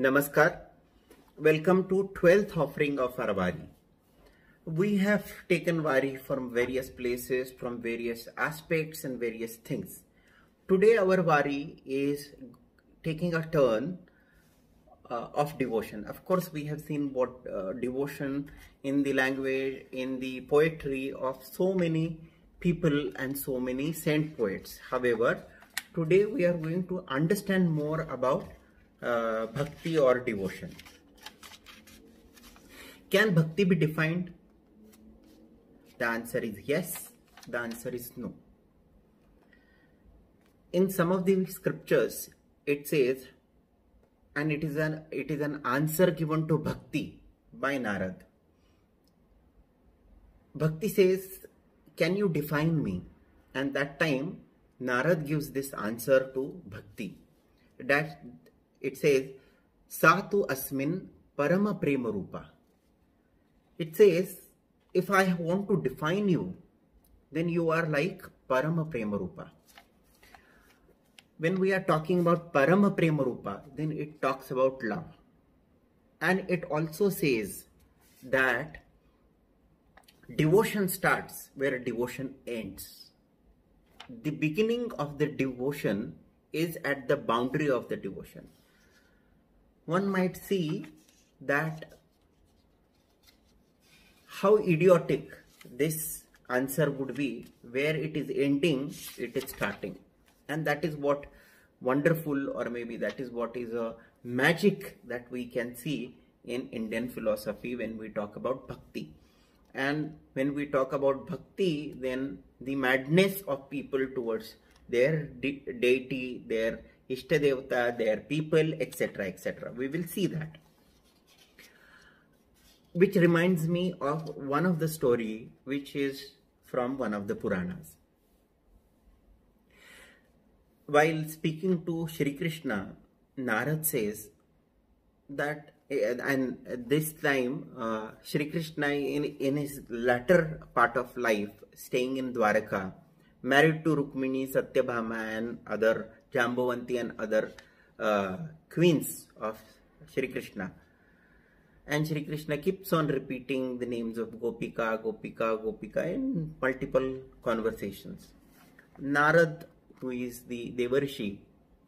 Namaskar. Welcome to 12th offering of our Wari. We have taken Wari from various places, from various aspects and various things. Today our Wari is taking a turn of devotion. Of course, we have seen what devotion in the language, in the poetry of so many people and so many saint poets. However, today we are going to understand more about bhakti or devotion. Can bhakti be defined? The answer is yes. The answer is no. In some of the scriptures, it says, and it is an answer given to bhakti by Narad. Bhakti says, "Can you define me?" And that time, Narad gives this answer to bhakti. That it says, "Satu asmin parama prema rupa." It says, if I want to define you, then you are like parama prema rupa. When we are talking about parama prema rupa, then it talks about love. And it also says that devotion starts where devotion ends. The beginning of the devotion is at the boundary of the devotion. One might see that how idiotic this answer would be, where it is ending, it is starting. And that is what wonderful, or maybe that is what is a magic that we can see in Indian philosophy when we talk about bhakti. And when we talk about bhakti, then the madness of people towards their deity, their Ishtadevata, their people, etc., etc. We will see that. Which reminds me of one of the story which is from one of the Puranas. While speaking to Shri Krishna, Narad says that, and this time Shri Krishna in his latter part of life, staying in Dwaraka, married to Rukmini, Satyabhama and other Jambavanti and other queens of Shri Krishna. And Shri Krishna keeps on repeating the names of Gopika, Gopika, Gopika in multiple conversations. Narad, who is the Devarshi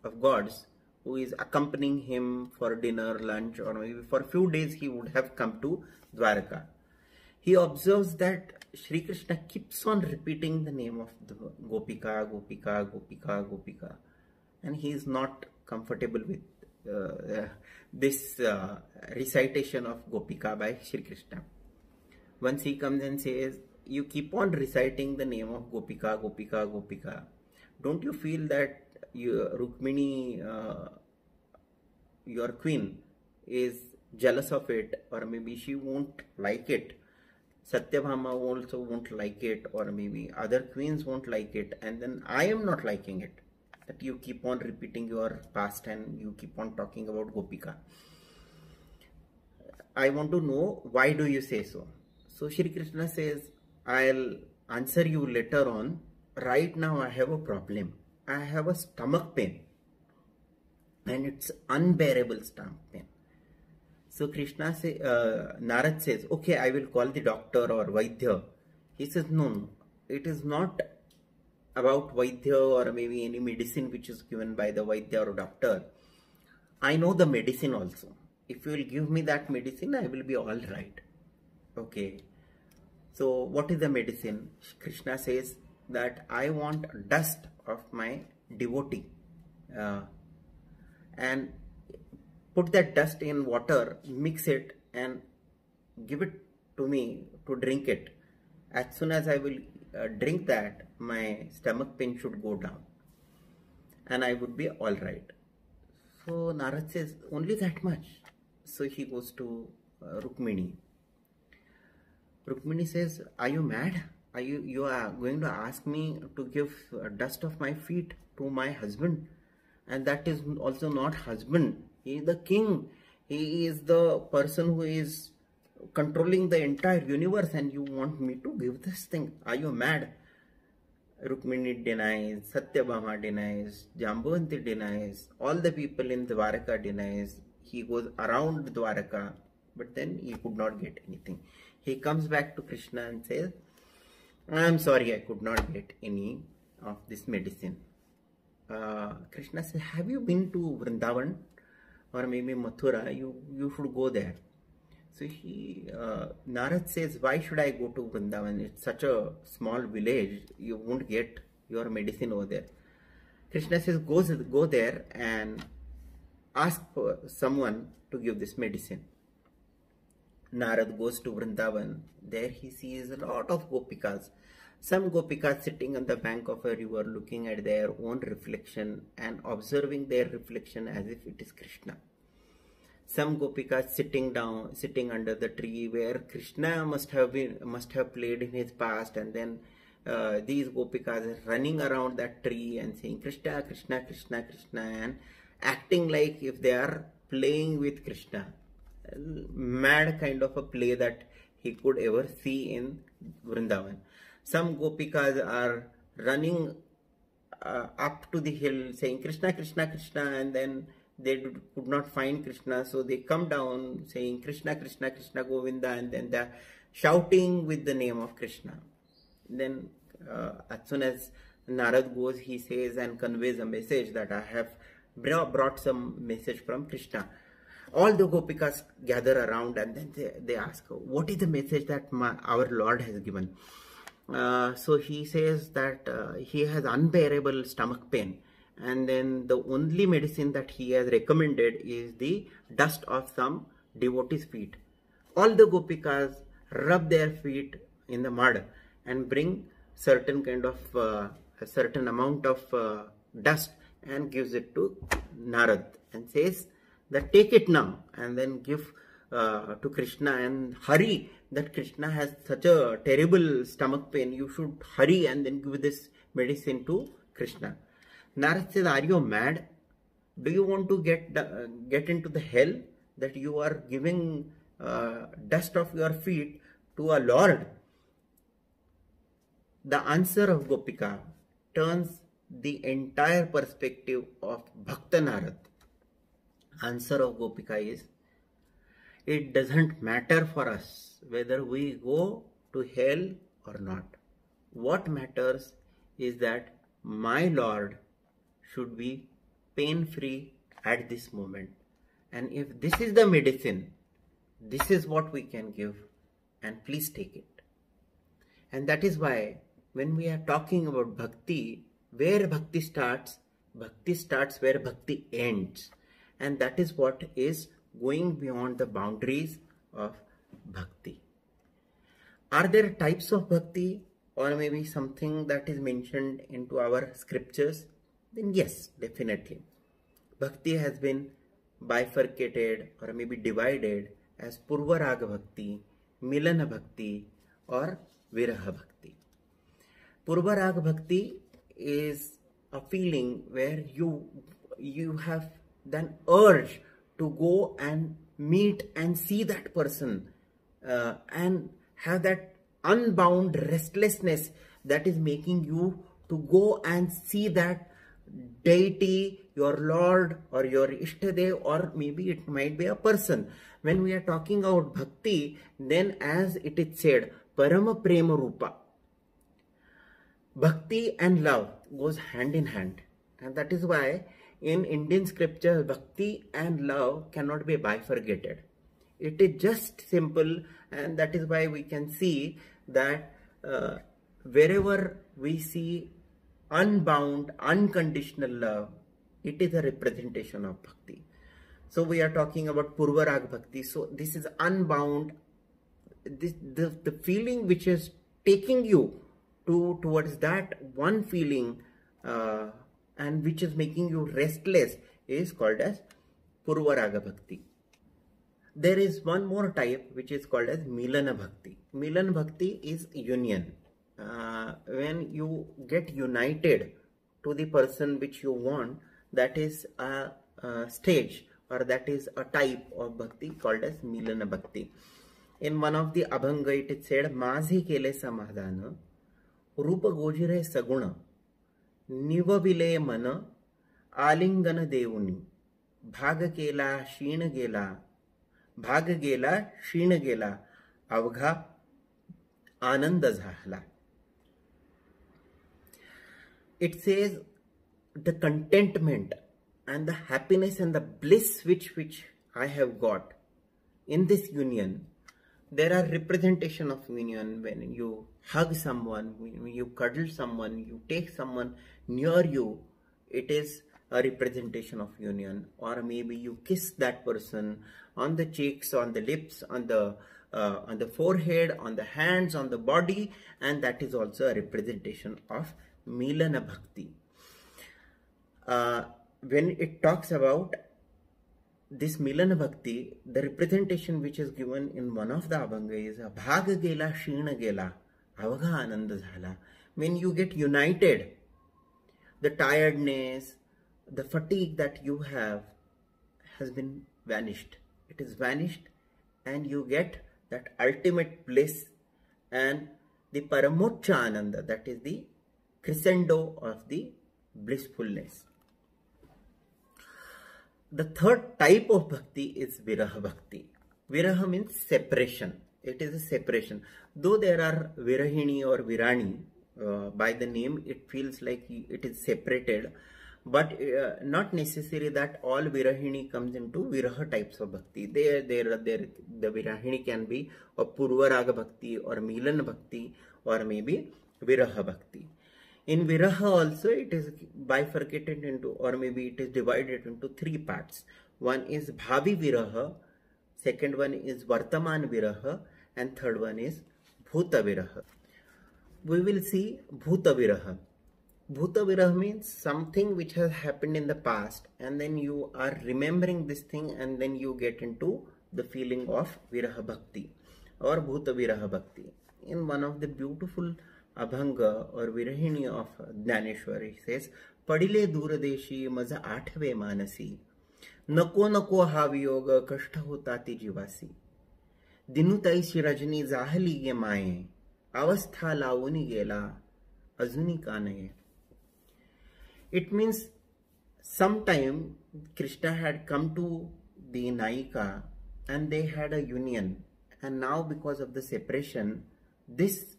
of gods, who is accompanying him for dinner, lunch, or maybe for a few days he would have come to Dwaraka. He observes that Shri Krishna keeps on repeating the name of the Gopika, Gopika, Gopika, Gopika. And he is not comfortable with this recitation of Gopika by Shri Krishna. Once he comes and says, "You keep on reciting the name of Gopika, Gopika, Gopika. Don't you feel that Rukmini, your queen, is jealous of it, or maybe she won't like it? Satyabhama also won't like it, or maybe other queens won't like it, and then I am not liking it, that you keep on repeating your past and you keep on talking about Gopika. I want to know, why do you say so?" So Shri Krishna says, "I'll answer you later on. Right now I have a problem. I have a stomach pain, and it's unbearable stomach pain." So Narad says, "Okay, I will call the doctor or Vaidya." He says, no, it is not about Vaidya or maybe any medicine which is given by the Vaidya or doctor. I know the medicine also. If you will give me that medicine, I will be all right. Okay. So what is the medicine? Krishna says that I want dust of my devotee, and put that dust in water, mix it and give it to me to drink it. As soon as I will drink that, my stomach pain should go down and I would be all right." So Narad says, "Only that much?" So he goes to Rukmini. Rukmini says, "Are you mad? You are going to ask me to give dust of my feet to my husband? And that is also not husband. He is the king. He is the person who is controlling the entire universe, and you want me to give this thing? Are you mad?" Rukmini denies, Satyabhama denies, Jambavanti denies, all the people in Dwaraka denies. He goes around Dwaraka, but then he could not get anything. He comes back to Krishna and says, I'm sorry, I could not get any of this medicine. Krishna says, have you been to Vrindavan or maybe Mathura? You should go there. So Narad says, why should I go to Vrindavan? It's such a small village, you won't get your medicine over there. Krishna says, go there and ask for someone to give this medicine. Narad goes to Vrindavan. There he sees a lot of gopikas. Some gopikas sitting on the bank of a river looking at their own reflection and observing their reflection as if it is Krishna. Some gopikas sitting under the tree where Krishna must have played in his past, and then these gopikas are running around that tree and saying Krishna, Krishna, Krishna, Krishna, and acting like if they are playing with Krishna. Mad kind of a play that he could ever see in Vrindavan. Some gopikas are running up to the hill saying Krishna, Krishna, Krishna, and then they could not find Krishna, so they come down saying Krishna, Krishna, Krishna, Govinda, and then they are shouting with the name of Krishna. Then as soon as Narad goes, he says and conveys a message that I have brought some message from Krishna. All the gopikas gather around and then they ask, what is the message that our Lord has given? So he says that he has unbearable stomach pain, and then the only medicine that he has recommended is the dust of some devotees' feet. All the gopikas rub their feet in the mud and bring certain kind of a certain amount of dust and gives it to Narad and says that take it now and then give to Krishna and hurry, that Krishna has such a terrible stomach pain, you should hurry and then give this medicine to Krishna. Narad says, are you mad? Do you want to get into the hell that you are giving dust of your feet to a Lord? The answer of Gopika turns the entire perspective of Bhakta Narad. Answer of Gopika is, it doesn't matter for us whether we go to hell or not. What matters is that my Lord should be pain-free at this moment. And if this is the medicine, this is what we can give, and please take it. And that is why when we are talking about bhakti, where bhakti starts where bhakti ends. And that is what is going beyond the boundaries of bhakti. Are there types of bhakti or maybe something that is mentioned into our scriptures? Then yes, definitely. Bhakti has been bifurcated or maybe divided as Purva Raga Bhakti, Milana Bhakti or Viraha Bhakti. Purva Raga Bhakti is a feeling where you have then urge to go and meet and see that person and have that unbound restlessness that is making you to go and see that deity, your Lord or your Ishtadev, or maybe it might be a person. When we are talking about bhakti, then as it is said, Parama Prema Rupa. Bhakti and love goes hand in hand, and that is why in Indian scripture, bhakti and love cannot be bifurcated. It is just simple, and that is why we can see that wherever we see unbound, unconditional love, it is a representation of bhakti. So we are talking about Purva Raga Bhakti. So this is unbound, the feeling which is taking you towards that one feeling and which is making you restless is called as Purva Raga Bhakti. There is one more type which is called as Milana Bhakti. Milan Bhakti is union. When you get united to the person which you want, that is a stage or that is a type of bhakti called as Milana Bhakti. In one of the Abhanga it is said, Mazi kele samadhana, Rupa gojire saguna, Nivavile mana, Alingana devuni, भाग केला क्षीण गेला, भाग गेला क्षीण गेला, अवघा आनंद झाला. It says the contentment and the happiness and the bliss which I have got in this union. There are representation of union when you hug someone, when you cuddle someone, you take someone near you. It is a representation of union. Or maybe you kiss that person on the cheeks, on the lips, on the forehead, on the hands, on the body, and that is also a representation of Milana Bhakti. When it talks about this Milana Bhakti, the representation which is given in one of the Abhanga is Bhag Gela Shina Gela Avagha Ananda Jhala. When you get united, the tiredness, the fatigue that you have has been vanished. It is vanished, and you get that ultimate bliss and the Paramoksha Ananda, that is the crescendo of the blissfulness. The third type of bhakti is Viraha Bhakti. Viraha means separation. It is a separation. Though there are Virahini or Virani, by the name it feels like it is separated, but not necessary that all Virahini comes into Viraha types of bhakti. The Virahini can be a Purva Raga Bhakti or Milan Bhakti or maybe Viraha Bhakti. In Viraha also it is bifurcated into, or maybe it is divided into three parts. One is Bhavi Viraha, second one is Vartaman Viraha, and third one is Bhuta Viraha. We will see Bhuta Viraha. Bhuta Viraha means something which has happened in the past, and then you are remembering this thing, and then you get into the feeling of Viraha Bhakti or Bhuta Viraha Bhakti. In one of the beautiful Abhanga or Virahini of Jnaneshwar, he says, Padile Duradeshi maza आठवे मानसी, नको नको हा वियोग कष्ट होता ती जीवासी, दिनुताईशी रजनी जाहली गे माये, अवस्था लावूनी गेला अजुनी का नये. It means sometime Krishna had come to the Naika and they had a union, and now because of the separation, this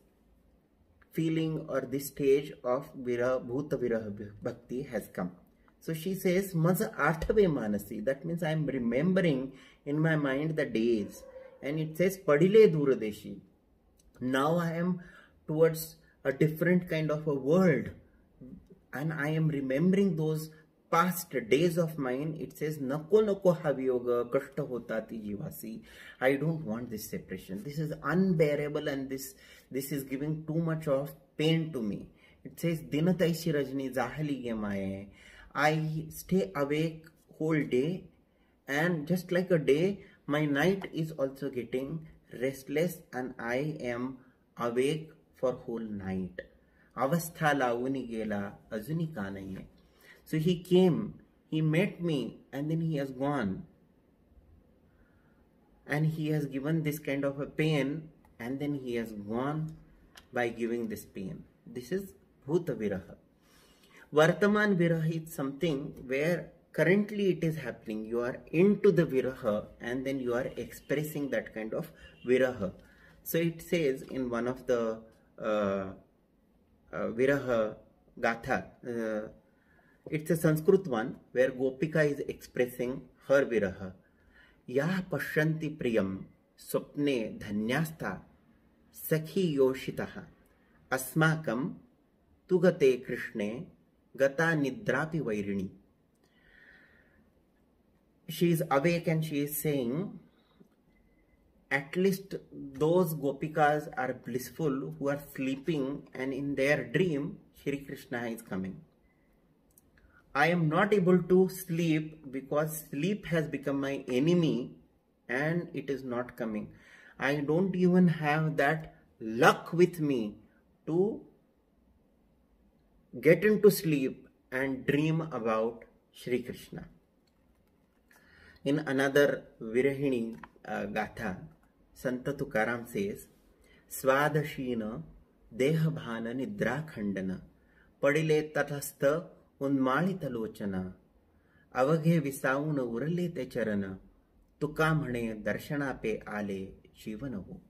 feeling or this stage of Bhuta Viraha Bhakti has come. So she says, Maza Athave Manasi. That means I am remembering in my mind the days. And it says, Padile Duradeshi. Now I am towards a different kind of a world. And I am remembering those past days of mine. It says, Nako Nako Haviyoga Kashta Hotati Jivasi. I don't want this separation. This is unbearable, and this is giving too much of pain to me. It says, Dinataishi Rajni Zahali Gemaye. I stay awake whole day, and just like a day, my night is also getting restless, and I am awake for whole night. Avastha launi gela azuni ka nahi hai. So he came, he met me, and then he has gone. And he has given this kind of a pain, and then he has gone by giving this pain. This is Bhuta Viraha. Vartaman Viraha is something where currently it is happening. You are into the Viraha, and then you are expressing that kind of Viraha. So it says in one of the Viraha Gatha, it's a Sanskrit one where Gopika is expressing her Viraha. Yah Pashyanti Priyam Swapne Dhanyastha Sakhi Yoshitaha Asmakam Tugate Krishne Gata Nidrapi Vairini. She is awake and she is saying, at least those Gopikas are blissful who are sleeping, and in their dream Shri Krishna is coming. I am not able to sleep because sleep has become my enemy and it is not coming. I don't even have that luck with me to get into sleep and dream about Shri Krishna. In another Virahini Gatha, Santa Tukaram says, Swadashina Dehabhana Nidra Khandana Padile Tathastha Unmalita Lochana अवघे विसावून उरले ते चरण, तुका म्हणे दर्शनापे आले जीवन हो.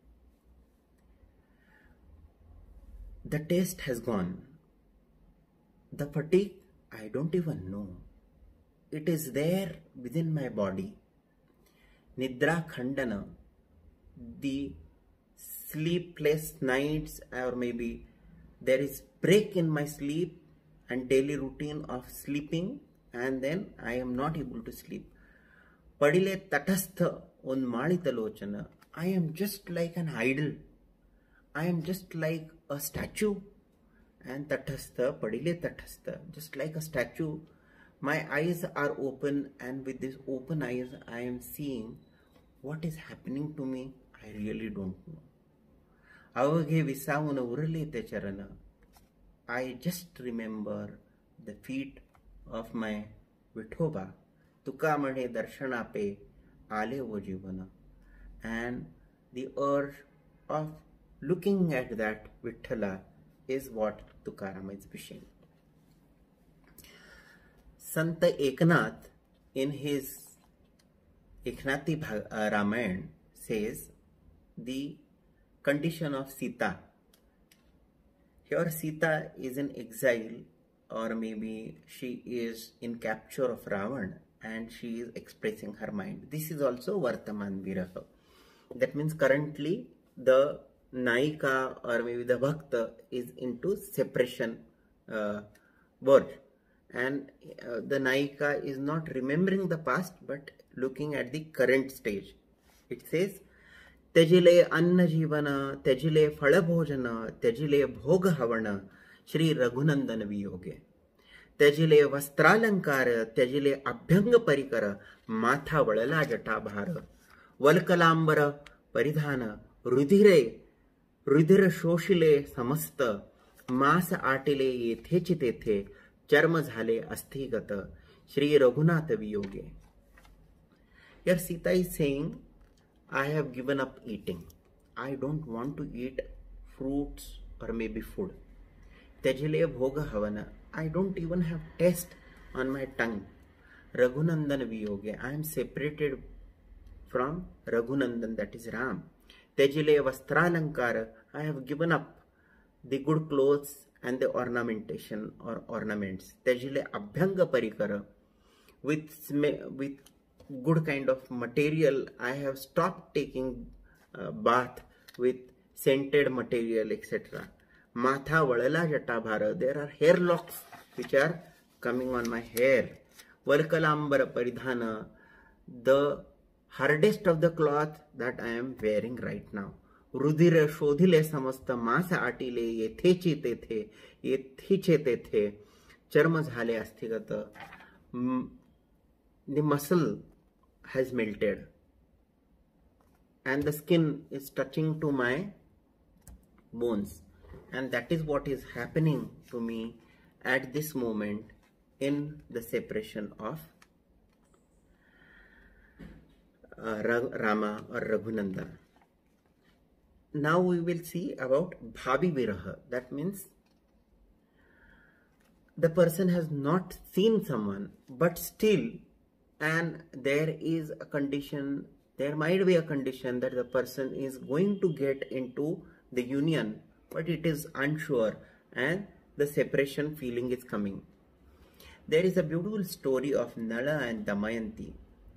The taste has gone. The fatigue, I don't even know. It is there within my body. Nidra Khandana, the sleepless nights, or maybe there is break in my sleep and daily routine of sleeping, and then I am not able to sleep. Padile tatastha unmalita lochana. I am just like an idol. I am just like a statue. And tatastha, padile tatastha, just like a statue. My eyes are open, and with these open eyes, I am seeing what is happening to me. I really don't know. Avaghe visavuna urale te charana. I just remember the feet of my Vithoba. Tuka mane darshanape ale wo jivana. And the urge of looking at that Vithala is what Tukaram is wishing. Sant Eknath in his Eknathi Ramayana says the condition of Sita. Here Sita is in exile, or maybe she is in capture of Ravan, and she is expressing her mind. This is also Vartaman Viraha. That means currently the Naika, or maybe the Bhakta, is into separation word, and the Naika is not remembering the past but looking at the current stage. It says, त्यजिले अन्न जीवन, त्यजिले फळभोजन, त्यजिले भोग हवन, श्री रघुनंदन वियोगे. त्यजिले वस्त्रालंकार, त्यजिले अभ्यंग परिकर, माथा वळला जटाभार. वल्कलांबर परिधान, रुधिर शोषिले समस्त, मास आटिले येथेची तेथे, चर्म झाले अस्थिगत, Shri Raghunath वियोगे. Here Sita is saying, I have given up eating. I don't want to eat fruits or maybe food. Tejile bhoga havana. I don't even have taste on my tongue. Raghunandan viyoge. I am separated from Raghunandan, that is Ram. Tejile vastralankara. I have given up the good clothes and the ornamentation or ornaments. Tejile abhyanga parikara. With good kind of material, I have stopped taking bath with scented material, etc. Matha valala jatabhara, there are hair locks which are coming on my hair. Valkalambara paridhana, the hardest of the cloth that I am wearing right now. Rudira shodhile samasta masa atile yethechi tethe charma jhale asthigata. The muscle has melted and the skin is touching to my bones, and that is what is happening to me at this moment in the separation of Rama or Raghunandan. Now we will see about Bhavi Viraha. That means the person has not seen someone, but still, and there is a condition, there might be a condition that the person is going to get into the union, but it is unsure and the separation feeling is coming. There is a beautiful story of Nala and Damayanti.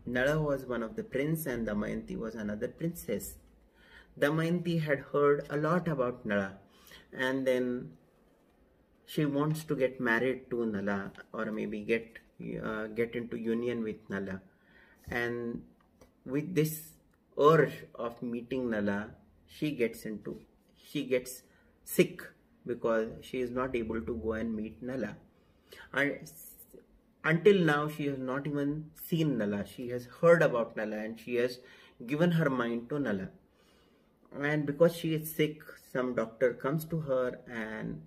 Nala was one of the prince and Damayanti was another princess. Damayanti had heard a lot about Nala, and then she wants to get married to Nala, or maybe get into union with Nala, and with this urge of meeting Nala, she gets sick because she is not able to go and meet Nala. And until now she has not even seen Nala. She has heard about Nala and she has given her mind to Nala. And because she is sick, some doctor comes to her and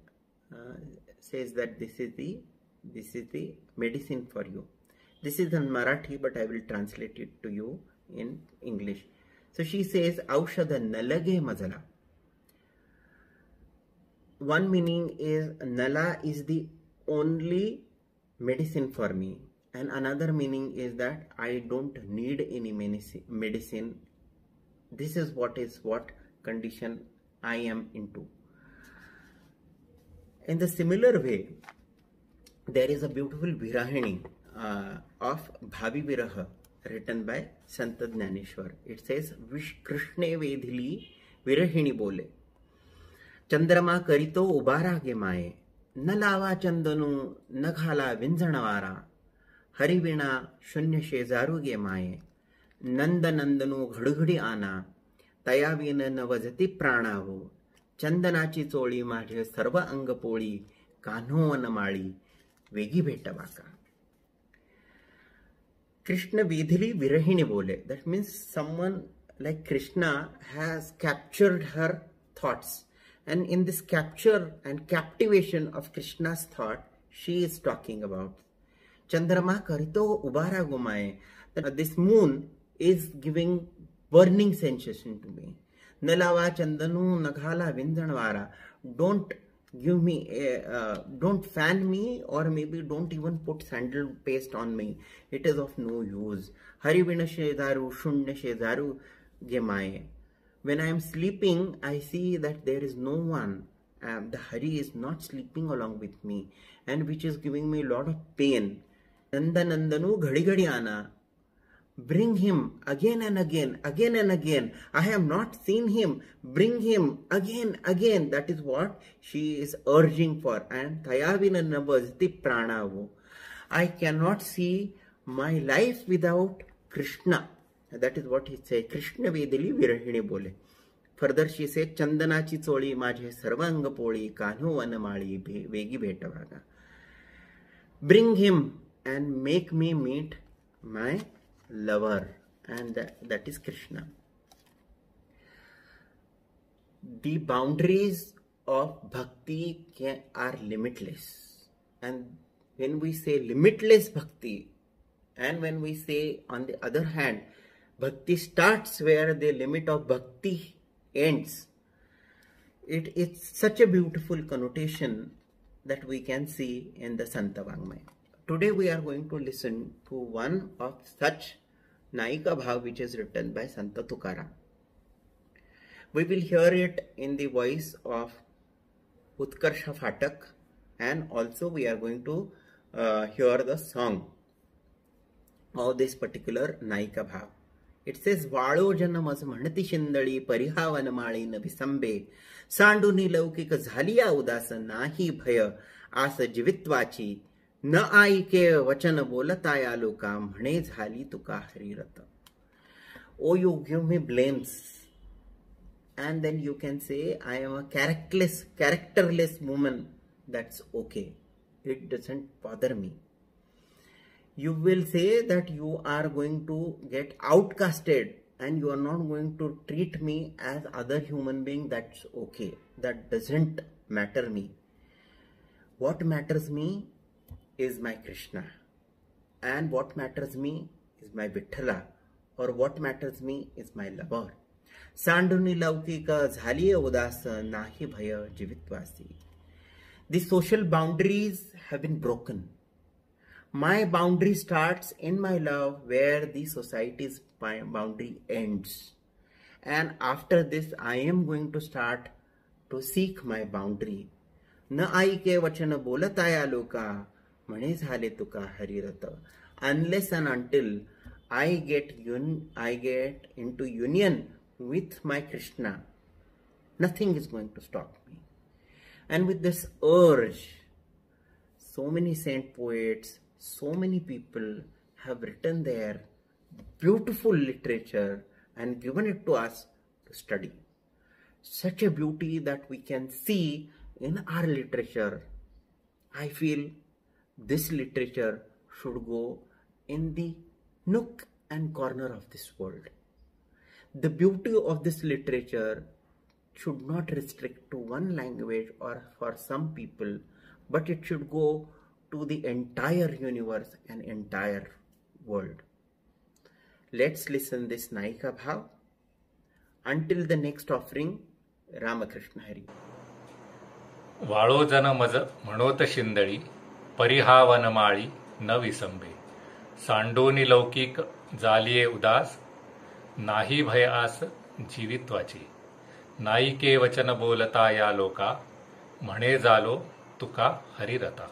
says that this is the medicine for you. This is in Marathi, but I will translate it to you in English. So she says, Aushadha nalage mazala. One meaning is Nala is the only medicine for me. And another meaning is that I don't need any medicine. This is what condition I am into. In the similar way, there is a beautiful Virahini of Bhavi Viraha written by Sant Jnaneshwar. It says, Vish Krishne Vedhili Virahini Bole. चंद्रमा करीतो उबारा गे माये, न लावा चंदनु न घाला विंजणवारा, हरिवीणा शून्य शेजारू गे माये, नंद नंदनु घडघडी आना, तयावीन नवजती प्राणावो, चंदनाची चोळी माझे सर्व अंग पोळी, कान्हो वनमाळी वेगी भेटवा का. Krishna Vedhili Virahini Bole. That means someone like Krishna has captured her thoughts. And in this capture and captivation of Krishna's thought, she is talking about Chandrama Karito Ubara Gumaye. This moon is giving burning sensation to me. Nalava Chandanu Naghala Vindanvara. Don't give me, don't fan me, or maybe don't even put sandal paste on me. It is of no use. Harivina Shedaru Shunya Shedaru Gemaye. When I am sleeping, I see that there is no one. The Hari is not sleeping along with me, and which is giving me a lot of pain. Nanda Nandanu Ghadi Ghadi Ana. Bring him again and again, again and again. I have not seen him. Bring him again, again. That is what she is urging for. And Thayavina Nabhajati Pranavu. I cannot see my life without Krishna. That is what he says. Krishna Vedili Virahini Bole. Further she says, Chandanachi Choli Majhe Sarvanga Poli Kanhu Vanamali Vegi Betavaga. Bring him and make me meet my lover, and that is Krishna. The boundaries of bhakti are limitless, and when we say limitless bhakti, and when we say on the other hand bhakti starts where the limit of bhakti ends, it's such a beautiful connotation that we can see in the Santa Vangmaya. Today we are going to listen to one of such Naika Bhav which is written by Santa Tukaram. We will hear it in the voice of Utkarsha Phatak, and also we are going to hear the song of this particular Naika Bhav. It says, Valo janamaz mhanati shindali parihavan mali na visambe, sanduni laukika zhaliya udasa nahi bhaya asa jivitvachi, न आई के वचन बोलता या लोका म्हणे झाली तुका हरिरत. Oh, you give me blames, and then you can say I am a characterless woman. That's okay. It doesn't bother me. You will say that you are going to get outcasted and you are not going to treat me as other human being. That's okay. That doesn't matter me. What matters me is my Krishna, and what matters me is my Vithala, or what matters me is my lover. Sanduni laukika zhaliya udasa nahi bhaya jivitvasi. The social boundaries have been broken. My boundary starts in my love where the society's boundary ends, and after this I am going to start to seek my boundary. Na ai ke vachana bolataya loka म्हणे झाले तुका हरिरत. Unless and until I get into union with my Krishna, nothing is going to stop me. And with this urge, so many saint poets, so many people have written their beautiful literature and given it to us to study. Such a beauty that we can see in our literature. I feel this literature should go in the nook and corner of this world. The beauty of this literature should not restrict to one language or for some people, but it should go to the entire universe and entire world. Let's listen this Naika Bhav. Until the next offering, Ramakrishna Hari. वाळो जन मज म्हणोत शिंदळी परिहावन माळी न विसंबे. सांडोनी लौकिक जालिये उदास, नाही भय आस जीवित्वाची. नाईके वचन बोलता या लोका, म्हणे झालो तुका हरिरता.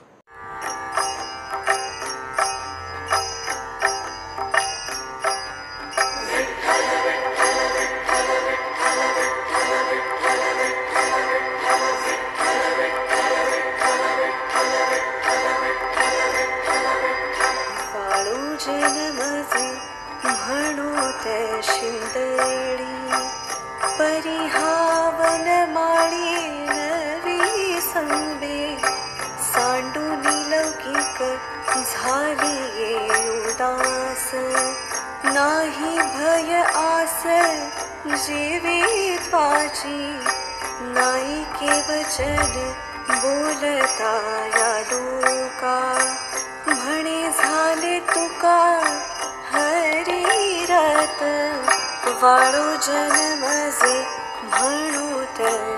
जन्मजे म्हणू ते शिंदडी, परिहावन माळी नवी संबे. सांडूनी लौकिक झालिये उदास, नाही भय आस जीवित्वाची. नाईके वचन बोलता या लोका, म्हणे झाले तुका हरिरत. वाळो जन्मजे म्हणू तर